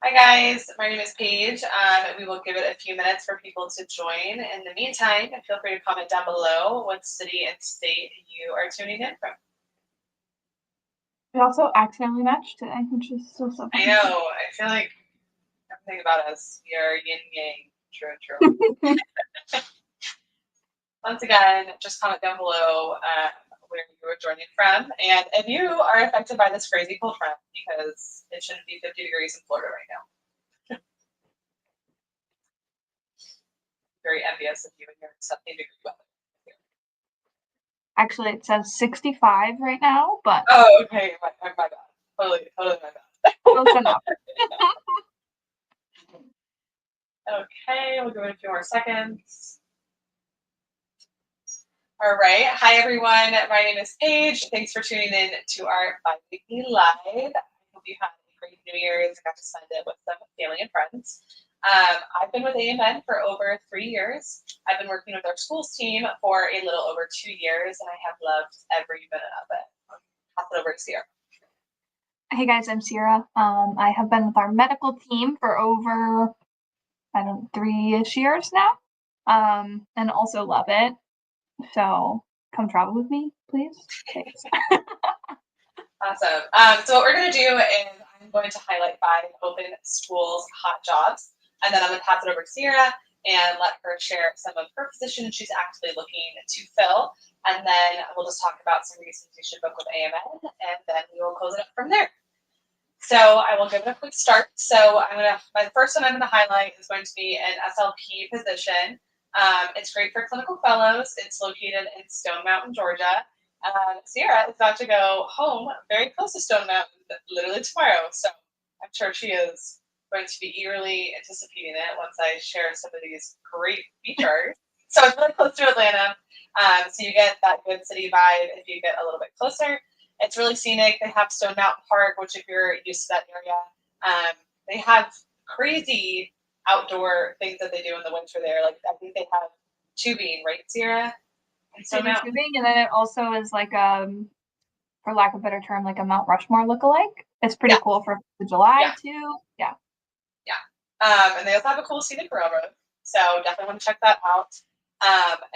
Hi guys, my name is Paige. We will give it a few minutes for people to join. In the meantime, feel free to comment down below what city and state you are tuning in from. We also accidentally matched today, which is so I funny. know. I feel like everything about us, we are yin yang. True. Once again, just comment down below where you are joining from, and if you are affected by this crazy cold front, because it shouldn't be 50 degrees in Florida right now. Very envious of you and your 70-degree weather. Actually, it says 65 right now, but Oh, okay, my bad. Totally my bad. close enough. Okay, we'll give it a few more seconds. All right. Hi, everyone. My name is Paige. Thanks for tuning in to our bi-weekly live. I hope you had a great New Year's and got to spend it with some family and friends. I've been with AMN for over 3 years. I've been working with our schools team for a little over 2 years, and I have loved every minute of it. I'll pass it over to Sierra. Hey guys, I'm Sierra. I have been with our medical team for over, 3-ish years now, and also love it. So come travel with me, please. Thanks. Awesome. So what we're going to do is I'm going to highlight 5 open schools hot jobs, and then I'm going to pass it over to Sierra and let her share some of her positions she's actively looking to fill, and then we'll just talk about some reasons you should book with AMN, and then we will close it up from there. So I will give it a quick start. So the first one I'm going to highlight is going to be an SLP position. It's great for clinical fellows. It's located in Stone Mountain, Georgia. Sierra is about to go home very close to Stone Mountain literally tomorrow. So I'm sure she is going to be eagerly anticipating it once I share some of these great features. So it's really close to Atlanta. So you get that good city vibe if you get a little bit closer. It's really scenic. They have Stone Mountain Park, which if you're used to that area, they have crazy outdoor things that they do in the winter there. Like I think they have tubing, right, Sierra? And Stone Mountain. Tubing, and then it also is like for lack of a better term, like a Mount Rushmore lookalike. It's pretty cool for the July too. Yeah. And they also have a cool scenic railroad. So definitely want to check that out.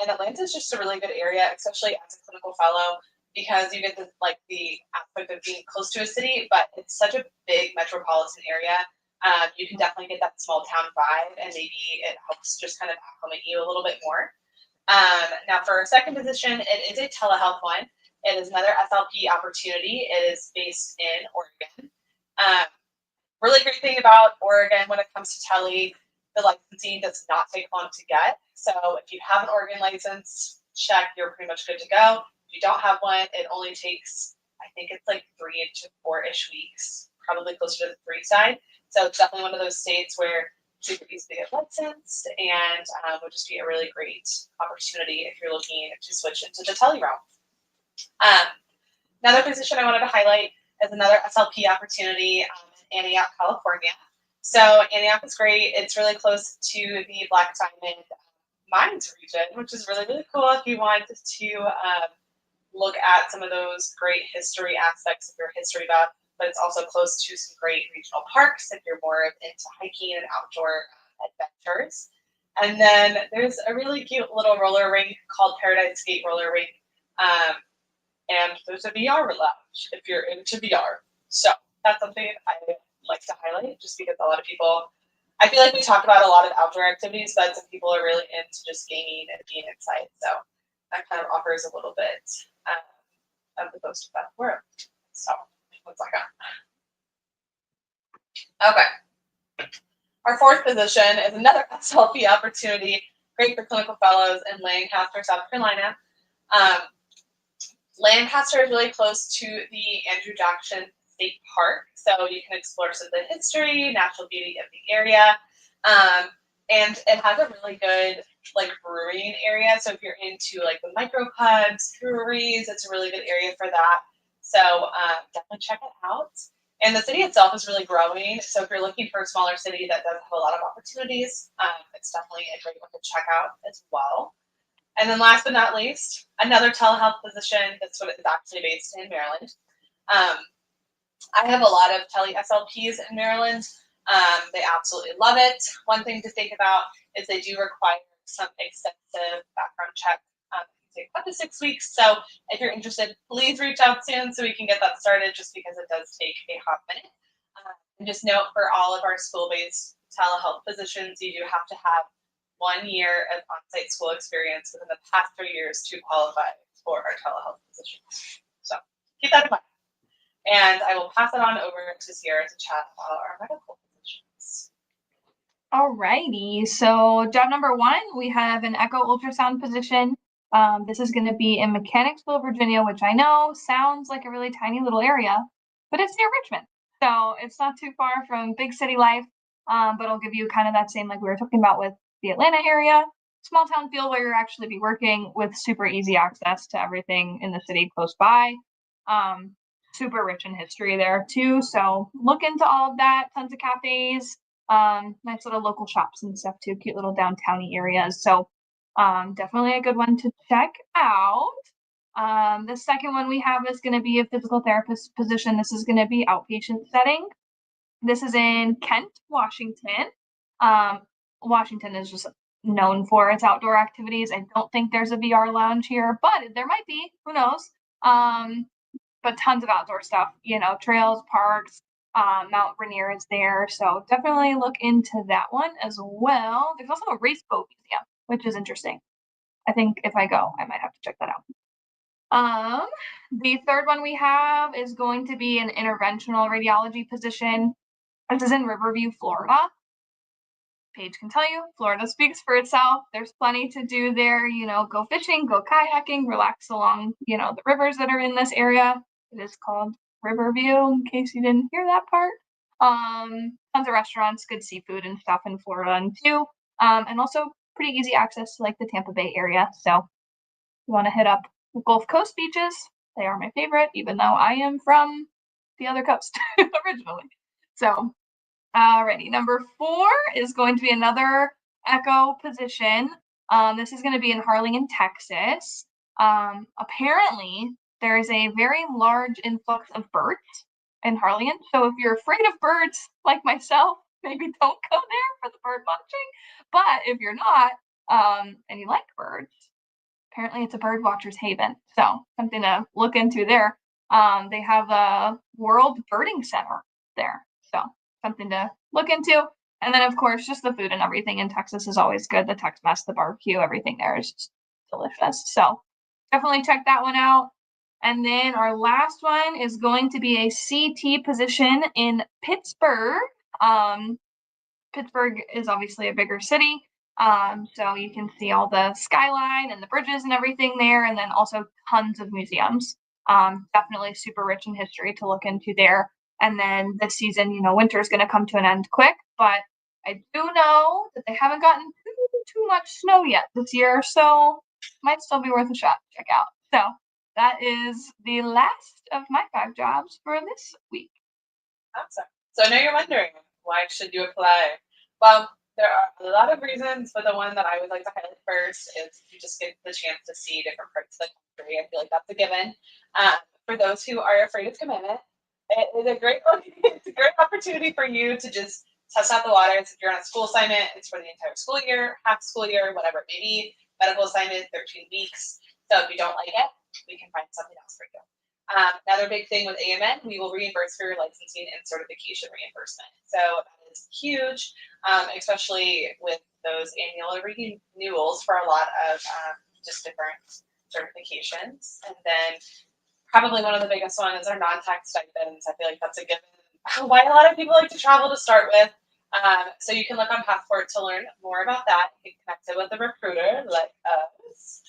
And Atlanta is just a really good area, especially as a clinical fellow, because you get the aspect of being close to a city, but it's such a big metropolitan area. You can definitely get that small town vibe, and maybe it helps just kind of acclimate you a little bit more. Now, for our second position, it is a telehealth one. It is another SLP opportunity. It is based in Oregon. Really great thing about Oregon when it comes to tele, the licensing does not take long to get. So if you have an Oregon license, check, you're pretty much good to go. If you don't have one, it only takes, I think it's like 3 to 4-ish weeks, probably closer to the 3 side. So it's definitely one of those states where it's super easy to get licensed, and would just be a really great opportunity if you're looking to switch into the tele realm. Another position I wanted to highlight is another SLP opportunity in Antioch, California. So Antioch is great. It's really close to the Black Diamond Mines region, which is really, really cool if you want to look at some of those great history aspects of your history buff, but it's also close to some great regional parks if you're more into hiking and outdoor adventures. And then there's a really cute little roller rink called Paradise Skate Roller Rink. And there's a VR lounge if you're into VR. So that's something I like to highlight just because a lot of people, I feel like we talk about a lot of outdoor activities, but some people are really into just gaming and being inside. So that kind of offers a little bit of the most of that world. So 1 second. Okay. Our fourth position is another SLP opportunity, great for clinical fellows in Lancaster, South Carolina. Lancaster is really close to the Andrew Jackson State Park, so you can explore some of the history, natural beauty of the area, and it has a really good brewing area. So if you're into the micro pubs, breweries, it's a really good area for that. So definitely check it out. And the city itself is really growing. So if you're looking for a smaller city that does have a lot of opportunities, it's definitely a great one to check out as well. And then last but not least, another telehealth position that's what is actually based in Maryland. I have a lot of tele SLPs in Maryland. They absolutely love it. One thing to think about is they do require some extensive background check. It can take up to 6 weeks. So if you're interested, please reach out soon so we can get that started, just because it does take a hot minute. And just note, for all of our school-based telehealth positions, you do have to have 1 year of on-site school experience within the past 3 years to qualify for our telehealth positions. So keep that in mind. And I will pass it on over to Sierra to chat about our medical positions. Alrighty, so job number 1, we have an echo ultrasound position. This is going to be in Mechanicsville, Virginia, which I know sounds like a really tiny little area, but it's near Richmond. So it's not too far from big city life, but it'll give you kind of that same, like we were talking about with the Atlanta area, small town feel where you're actually be working with super easy access to everything in the city close by. Super rich in history there too. So look into all of that, tons of cafes, nice little local shops and stuff too, cute little downtowny areas. So definitely a good one to check out. The second one we have is going to be a physical therapist position. This is going to be outpatient setting. This is in Kent, Washington. Washington is just known for its outdoor activities. I don't think there's a VR lounge here, but there might be. Who knows? But tons of outdoor stuff, trails, parks. Mount Rainier is there, so definitely look into that one as well. There's also a race boat museum, which is interesting. I think if I go, I might have to check that out. The third one we have is going to be an interventional radiology position. This is in Riverview, Florida. Paige can tell you, Florida speaks for itself. There's plenty to do there, go fishing, go kayaking, relax along, the rivers that are in this area. It is called Riverview, in case you didn't hear that part. Tons of restaurants, good seafood and stuff in Florida too. And also pretty easy access to like the Tampa Bay area. So if you want to hit up the Gulf Coast beaches, they are my favorite, even though I am from the other coast originally. So alrighty, number 4 is going to be another echo position. This is going to be in Harlingen, Texas. Apparently, there is a very large influx of birds in Harlingen. So if you're afraid of birds, like myself, maybe don't go there for the bird watching. But if you're not, and you like birds, apparently it's a bird watcher's haven. So something to look into there. They have a World Birding Center there. So something to look into. And then, of course, just the food and everything in Texas is always good. The Tex-Mex, the barbecue, everything there is just delicious. So definitely check that one out. And then our last one is going to be a CT position in Pittsburgh. Pittsburgh is obviously a bigger city. So you can see all the skyline and the bridges and everything there. And then also tons of museums. Definitely super rich in history to look into there. And then this season, winter is going to come to an end quick, but I do know that they haven't gotten too much snow yet this year, so might still be worth a shot to check out. So that is the last of my 5 jobs for this week. Awesome. So I know you're wondering, why should you apply? Well, there are a lot of reasons, but the one that I would like to highlight first is you just get the chance to see different parts of the country. I feel like that's a given. For those who are afraid of commitment, it is a great opportunity for you to just test out the waters. If you're on a school assignment, it's for the entire school year, half school year, whatever it may be. Medical assignment, 13 weeks. So if you don't like it, we can find something else for you. Another big thing with AMN, we will reimburse for your licensing and certification reimbursement. So that is huge, especially with those annual renewals for a lot of just different certifications. And then probably one of the biggest ones is our non-tax stipends. I feel like that's a given. Why a lot of people like to travel to start with. So you can look on Passport to learn more about that. You can connect it with a recruiter like us.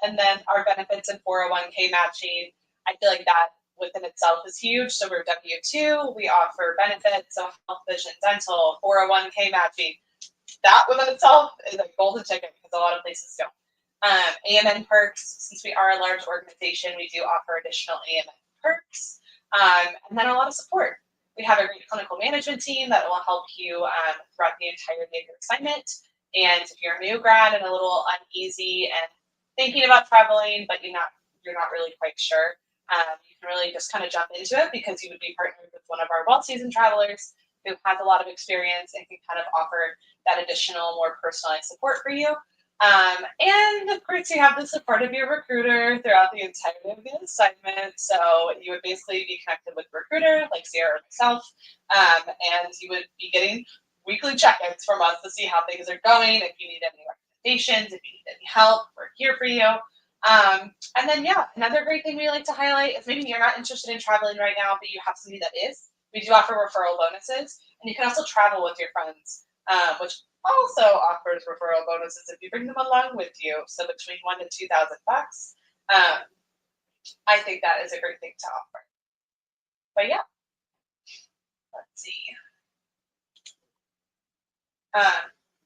And then our benefits and 401k matching. I feel like that within itself is huge. So we're W-2. We offer benefits, so health, vision, dental, 401k matching. That within itself is a golden ticket because a lot of places don't. AMN perks, since we are a large organization, we do offer additional AMN perks. And then a lot of support. We have a great clinical management team that will help you throughout the entirety of your assignment. And if you're a new grad and a little uneasy and thinking about traveling, but you're not really quite sure, you can really just kind of jump into it because you would be partnered with one of our well-seasoned travelers who has a lot of experience and can kind of offer that additional, more personalized support for you. And of course, you have the support of your recruiter throughout the entirety of the assignment. So you would basically be connected with a recruiter like Sierra or myself, and you would be getting weekly check-ins from us to see how things are going. If you need any recommendations, if you need any help, we're here for you. And then, yeah, another great thing we like to highlight is maybe you're not interested in traveling right now, but you have somebody that is. We do offer referral bonuses, and you can also travel with your friends, which also offers referral bonuses if you bring them along with you. So between $1,000 to $2,000, I think that is a great thing to offer. But yeah, let's see.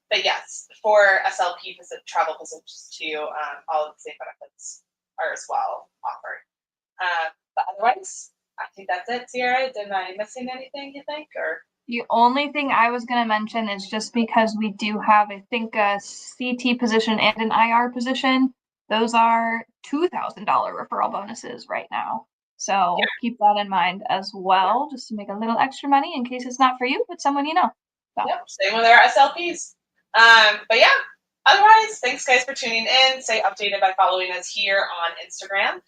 But yes, for SLP travel positions too, all of the same benefits are as well offered. But otherwise, I think that's it, Sierra. Am I missing anything, you think? Or The only thing I was going to mention is just because we do have, I think, a CT position and an IR position, those are $2,000 referral bonuses right now. So keep that in mind as well, just to make a little extra money in case it's not for you, but someone you know. So. Yep, same with our SLPs. But yeah, otherwise, thanks guys for tuning in. Stay updated by following us here on Instagram.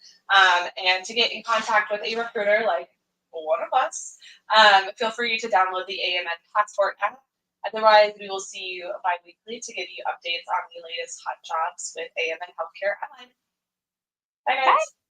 And to get in contact with a recruiter like one of us, feel free to download the AMN Passport app. Otherwise, we will see you bi-weekly to give you updates on the latest hot jobs with AMN Healthcare Online. Bye guys. Bye.